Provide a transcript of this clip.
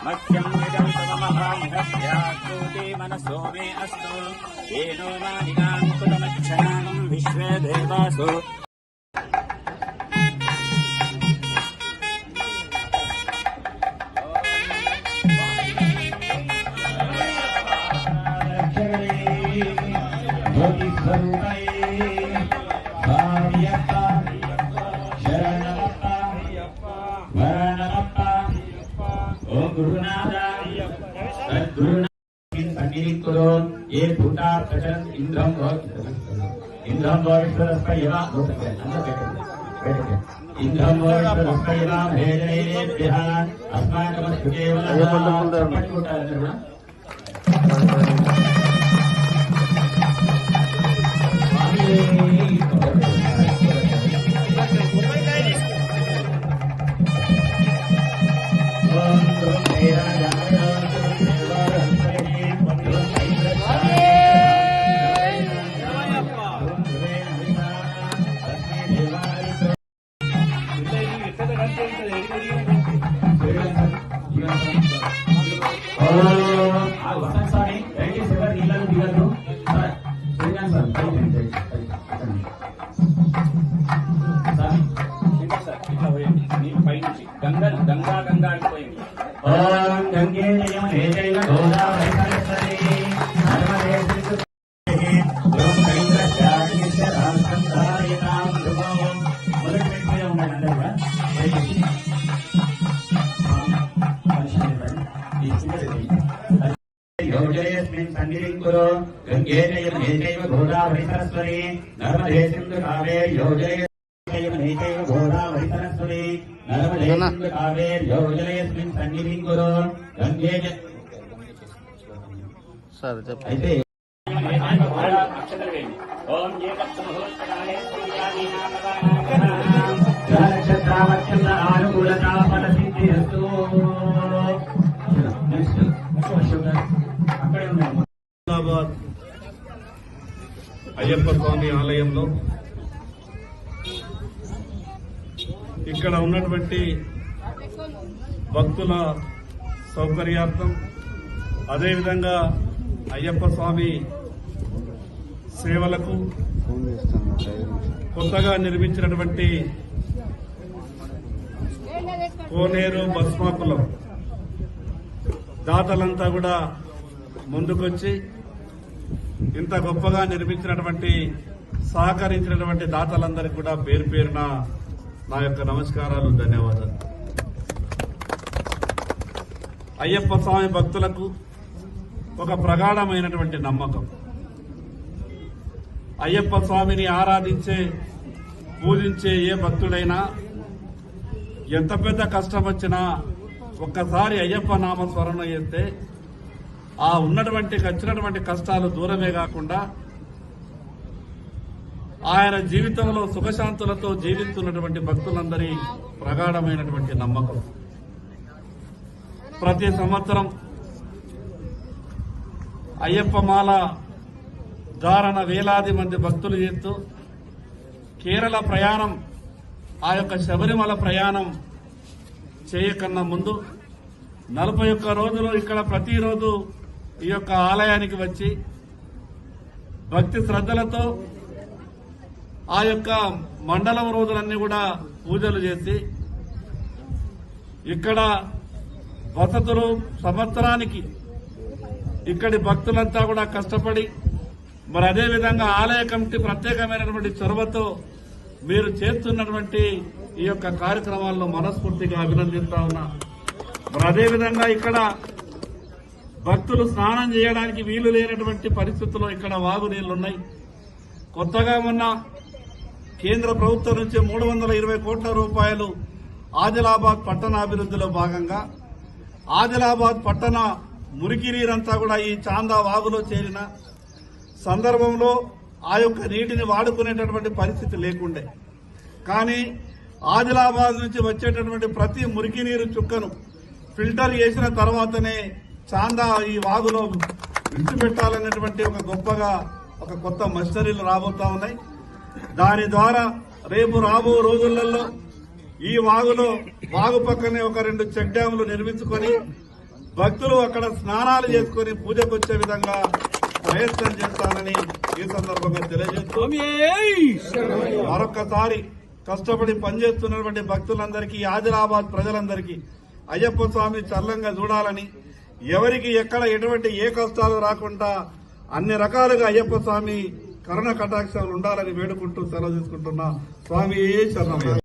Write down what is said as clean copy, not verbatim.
मह्यं निजन्तमहामहस्यात्कोटि मनसो मे अस्तु येनो मानिनां कुतमच्छनानं विश्वे देवासु ये भूता प्रचलन इंद्रम इंद्रम वैश्वरस्पयवा इंद्रम वैश्वरस्पयवा भेदेभ्यः अस्माकमस्तु केवलम् गंगा गंगा अनिपोయింది ओम गंगे यमुने चैव गोदावरी सरस्वती नर्मदे सिन्धु ओम कैलासयास्य रामचंद्रायतां ध्रुवो మొదటి వ్యక్తిగా ఉండాలంటే కూడా योजयस्मिन् सन्निधिं कुरु गंगे यमुने चैव गोदावरी सरस्वती नर्मदे सिन्धु कावेरी योजयस्मिन् यमुने चैव गोदावरी सरस्वती नर्मदे सिन्धु कावेरी योजयस्मिन् सन्निधिं कुरु गंगे అయితే ఓం ఏకత్సమహోత్తరాయ నక్షత్రావత్యంత అనుకూలతా ఫల సిద్ధిరస్తు హైదరాబాద్ అయ్యప్ప స్వామి ఆలయంలో ఇక్కడ ఉన్నటువంటి భక్తుల సౌకర్యార్థం అదేవిధంగా అయ్యప్ప స్వామి సేవలకు కొత్తగా నిర్మించినటువంటి కోనేరు భస్మాకులం దాతలంతా కూడా ముందుకొచ్చి ఇంత గొప్పగా నిర్మించినటువంటి సహకరించినటువంటి దాతలందరికీ కూడా పేరు పేరున నా యొక్క నమస్కారాలు, ధన్యవాదాలు. అయ్యప్ప స్వామి భక్తులకు ఒక ప్రగాఢమైనటువంటి నమ్మకం. అయ్యప్ప స్వామిని ఆరాధించే పూజించే ఏ భక్తుడైనా ఎంత పెద్ద కష్టం వచ్చినా ఒక్కసారి అయ్యప్ప నామ స్మరణ చేస్తే ఆ వచ్చినటువంటి కష్టాలు దూరమే కాకుండా ఆయన జీవితంలో సుఖశాంతులతో జీవిస్తున్నటువంటి భక్తులందరి ప్రగాఢమైనటువంటి నమ్మకం. ప్రతి సంవత్సరం అయ్యప్ప మాల ధారణ వేలాది మంది భక్తులు చేస్తూ కేరళ ప్రయాణం, ఆ యొక్క శబరిమల ప్రయాణం చేయకన్నా ముందు 41 రోజులు ఇక్కడ ప్రతిరోజు ఈ యొక్క ఆలయానికి వచ్చి భక్తి శ్రద్ధలతో ఆ యొక్క మండలం రోజులన్నీ కూడా పూజలు చేసి ఇక్కడ వసతులు సంవత్సరానికి ఇక్కడి భక్తులంతా కూడా కష్టపడి మరి అదేవిధంగా ఆలయ కమిటీ ప్రత్యేకమైనటువంటి చొరవతో మీరు చేస్తున్నటువంటి ఈ యొక్క కార్యక్రమాలను మనస్ఫూర్తిగా అభినందిస్తా ఉన్నా. మరి అదేవిధంగా ఇక్కడ భక్తులు స్నానం చేయడానికి వీలు లేనటువంటి పరిస్థితుల్లో ఇక్కడ వాగునీళ్లున్నాయి. కొత్తగా మొన్న కేంద్ర ప్రభుత్వం నుంచి 320 కోట్ల రూపాయలు ఆదిలాబాద్ పట్టణాభివృద్ధిలో భాగంగా ఆదిలాబాద్ పట్టణ మురికి నీరంతా కూడా ఈ చాందా వాగులో చేరిన సందర్భంలో ఆ యొక్క నీటిని వాడుకునేటటువంటి పరిస్థితి లేకుండే. కానీ ఆదిలాబాద్ నుంచి వచ్చేటటువంటి ప్రతి మురికి నీరు చుక్కను ఫిల్టర్ చేసిన తర్వాతనే చాందా ఈ వాగులో విడిచిపెట్టాలనేటువంటి ఒక గొప్పగా ఒక కొత్త మషనరీలు రాబోతా ఉన్నాయి. దాని ద్వారా రేపు రాబో రోజులలో ఈ వాగు పక్కనే ఒక 2 చెక్ డ్యాములు నిర్మించుకొని భక్తులు అక్కడ స్నానాలు చేసుకుని పూజకు వచ్చే విధంగా ప్రయత్నం చేస్తానని ఈ సందర్భంగా తెలియజేస్తూ మరొక్కసారి కష్టపడి పనిచేస్తున్నటువంటి భక్తులందరికీ ఆదిలాబాద్ ప్రజలందరికీ అయ్యప్ప స్వామి చల్లంగా చూడాలని, ఎవరికి ఎక్కడ ఎటువంటి ఏ కష్టాలు రాకుండా అన్ని రకాలుగా అయ్యప్ప స్వామి కరుణ కటాక్షాలు ఉండాలని వేడుకుంటూ సెలవు తీసుకుంటున్నా. స్వామి శరణం.